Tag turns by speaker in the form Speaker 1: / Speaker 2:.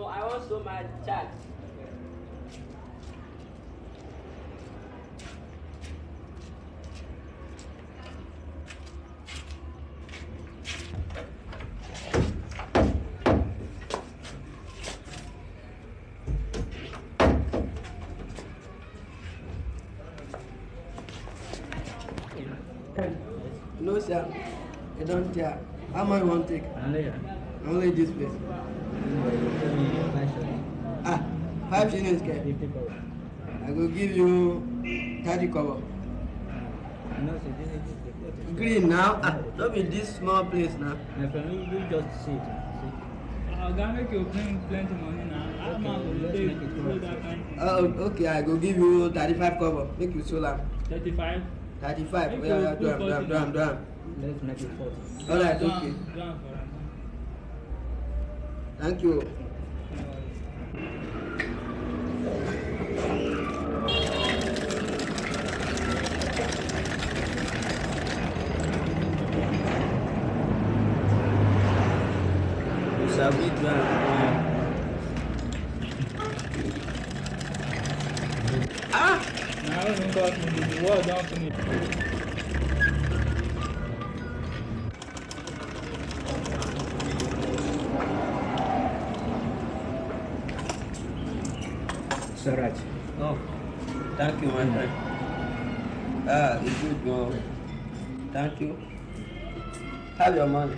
Speaker 1: No, I want so much chat.
Speaker 2: No, sir. I don't care. How much you want to take? Only this place. Ah, 5 shillings, okay. I will give you 30 cover. Green now? Ah, don't be this small place now.
Speaker 3: My friend, you just see it.
Speaker 4: I'm gonna make you plenty money now. I'm not going to take that time.
Speaker 2: Oh, okay, I will give you 35 cover. Make you solar.
Speaker 4: 35?
Speaker 2: 35.
Speaker 4: Make
Speaker 2: Oh, yeah,
Speaker 4: you
Speaker 2: do am.
Speaker 3: Let's make it 40.
Speaker 2: Alright, okay. Thank you.
Speaker 1: Sabi drum.
Speaker 4: Ah! Now I don't got me. The wall down to me.
Speaker 3: It's alright.
Speaker 1: Oh, thank you, my friend. Ah, it's good, bro. Thank you. Have your money.